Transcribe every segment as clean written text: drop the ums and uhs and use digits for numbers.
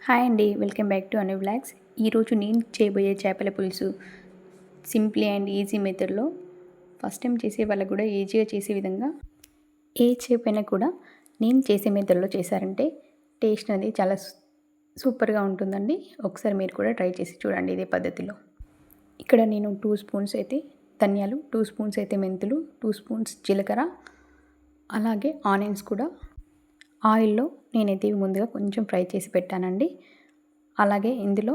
Hi అండి, welcome back to Anu blogs. ఈరోజు నేను చేయబోయే చేపల పులుసు సింప్లీ అండ్ ఈజీ మెథడ్లో ఫస్ట్ టైం చేసే వాళ్ళకు కూడా ఈజీగా చేసే విధంగా ఏ చేపైనా కూడా నేను చేసే మెథడ్లో చేశారంటే టేస్ట్ అనేది చాలా సూపర్గా ఉంటుందండి. ఒకసారి మీరు కూడా ట్రై చేసి చూడండి ఇదే పద్ధతిలో. ఇక్కడ నేను 2 స్పూన్స్ అయితే ధనియాలు, 2 స్పూన్స్ అయితే మెంతులు, 2 స్పూన్స్ జీలకర్ర, అలాగే ఆనియన్స్ కూడా ఆయిల్లో నేనైతే ఇవి ముందుగా కొంచెం ఫ్రై చేసి పెట్టానండి. అలాగే ఇందులో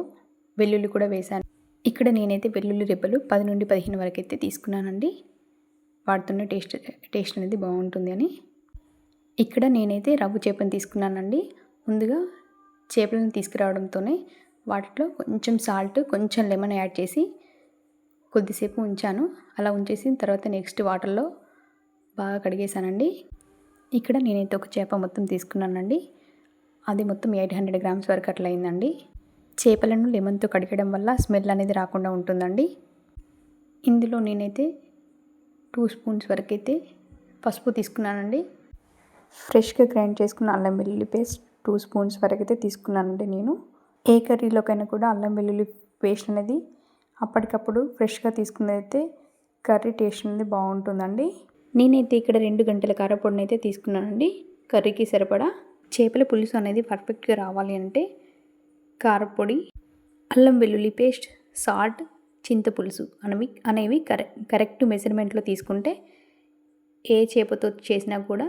వెల్లుల్లి కూడా వేశాను. ఇక్కడ నేనైతే వెల్లుల్లి రెబ్బలు 10 నుండి 15 వరకు అయితే తీసుకున్నానండి. వాటితోనే టేస్ట్ అనేది బాగుంటుంది అని. ఇక్కడ నేనైతే రవ్వు చేపను తీసుకున్నానండి. ముందుగా చేపలను తీసుకురావడంతోనే వాటిలో కొంచెం సాల్ట్, కొంచెం లెమన్ యాడ్ చేసి కొద్దిసేపు ఉంచాను. అలా ఉంచేసిన తర్వాత నెక్స్ట్ వాటర్లో బాగా కడిగేశానండి. ఇక్కడ నేనైతే ఒక చేప మొత్తం తీసుకున్నానండి. అది మొత్తం 800 గ్రామ్స్ వరకు అట్లా అయిందండి. చేపలను లెమన్తో కడిగడం వల్ల స్మెల్ అనేది రాకుండా ఉంటుందండి. ఇందులో నేనైతే 2 స్పూన్స్ వరకు అయితే పసుపు తీసుకున్నానండి. ఫ్రెష్గా గ్రైండ్ చేసుకున్న అల్లం వెల్లుల్లి పేస్ట్ 2 స్పూన్స్ వరకు అయితే తీసుకున్నానండి. నేను ఏ కర్రీలోకైనా కూడా అల్లం వెల్లుల్లి పేస్ట్ అనేది అప్పటికప్పుడు ఫ్రెష్గా తీసుకున్నదైతే కర్రీ టేస్ట్ అనేది బాగుంటుందండి. నేనైతే ఇక్కడ 2 గంటల కారపొడిని అయితే తీసుకున్నానండి. కర్రీకి సరిపడా. చేపల పులుసు అనేది పర్ఫెక్ట్గా రావాలి అంటే కారపొడి, అల్లం వెల్లుల్లి పేస్ట్, సాల్ట్, చింతపులుసు అనేవి కరెక్ట్ మెజర్మెంట్లో తీసుకుంటే ఏ చేపతో చేసినా కూడా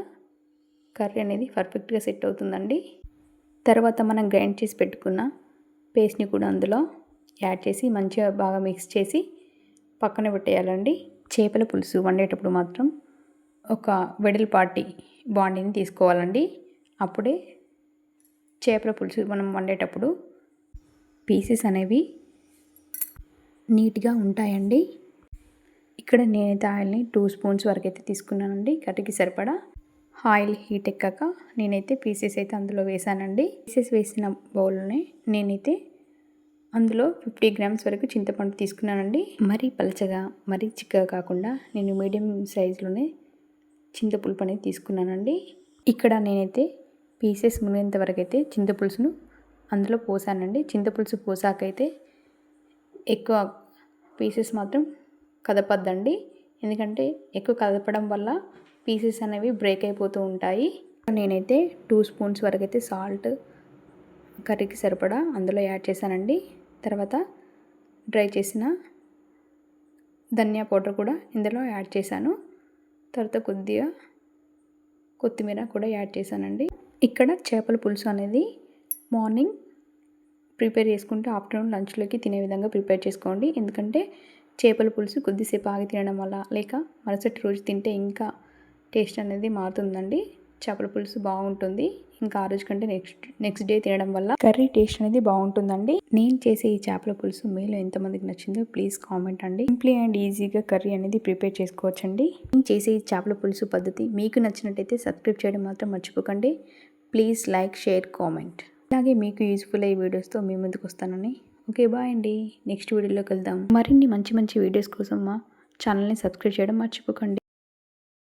కర్రీ అనేది పర్ఫెక్ట్గా సెట్ అవుతుందండి. తర్వాత మనం గ్రైండ్ చేసి పెట్టుకున్న పేస్ట్ని కూడా అందులో యాడ్ చేసి మంచిగా బాగా మిక్స్ చేసి పక్కన పెట్టేయాలండి. చేపల పులుసు వండేటప్పుడు మాత్రం ఒక వెడల్పాటి బాండీని తీసుకోవాలండి. అప్పుడే చేపల పులుసు మనం వండేటప్పుడు పీసెస్ అనేవి నీట్గా ఉంటాయండి. ఇక్కడ నేనైతే ఆయిల్ని 2 స్పూన్స్ వరకు అయితే తీసుకున్నానండి. కర్రీకి సరిపడా. ఆయిల్ హీట్ ఎక్కాక నేనైతే పీసెస్ అయితే అందులో వేసానండి. పీసెస్ వేసిన బౌల్లోనే నేనైతే అందులో 50 గ్రామ్స్ వరకు చింతపండు తీసుకున్నానండి. మరీ పలచగా మరీ చిక్కగా కాకుండా నేను మీడియం సైజులోనే చింతపులుపు అనేది తీసుకున్నానండి. ఇక్కడ నేనైతే పీసెస్ మునిగేంత వరకు అయితే చింతపులుసును అందులో పోసానండి. చింతపులుసు పోసాకైతే ఎక్కువ పీసెస్ మాత్రం కదపద్దండి. ఎందుకంటే ఎక్కువ కదపడం వల్ల పీసెస్ అనేవి బ్రేక్ అయిపోతూ ఉంటాయి. నేనైతే 2 స్పూన్స్ వరకు అయితే సాల్ట్ కర్రీకి సరిపడా అందులో యాడ్ చేశానండి. తర్వాత డ్రై చేసిన ధనియా పౌడర్ కూడా ఇందులో యాడ్ చేశాను. తర్వాత కొద్దిగా కొత్తిమీర కూడా యాడ్ చేశానండి. ఇక్కడ చేపల పులుసు అనేది మార్నింగ్ ప్రిపేర్ చేసుకుంటే ఆఫ్టర్నూన్ లంచ్లోకి తినే విధంగా ప్రిపేర్ చేసుకోండి. ఎందుకంటే చేపల పులుసు కొద్దిసేపు ఆగి తినడం వల్ల లేక మరుసటి రోజు తింటే ఇంకా టేస్ట్ అనేది మారుతుందండి. చేపల పులుసు బాగుంటుంది. ఇంకా ఆ రోజు కంటే నెక్స్ట్ డే తినడం వల్ల కర్రీ టేస్ట్ అనేది బాగుంటుందండి. నేను చేసే ఈ చేపల పులుసు మీలో ఎంతమందికి నచ్చిందో ప్లీజ్ కామెంట్ అండి. సింప్లీ అండ్ ఈజీగా కర్రీ అనేది ప్రిపేర్ చేసుకోవచ్చండి. నేను చేసే ఈ చేపల పులుసు పద్ధతి మీకు నచ్చినట్టయితే సబ్స్క్రైబ్ చేయడం మాత్రం మర్చిపోకండి. Please like, share, comment. అలాగే మీకు యూస్ఫుల్ అయ్యే వీడియోస్తో మీ ముందుకు వస్తానని. ఓకే, బాయ్ అండి. నెక్స్ట్ వీడియోలోకి వెళ్దాం. మరిన్ని మంచి వీడియోస్ కోసం మా ఛానల్ని సబ్స్క్రైబ్ చేయడం మర్చిపోకండి.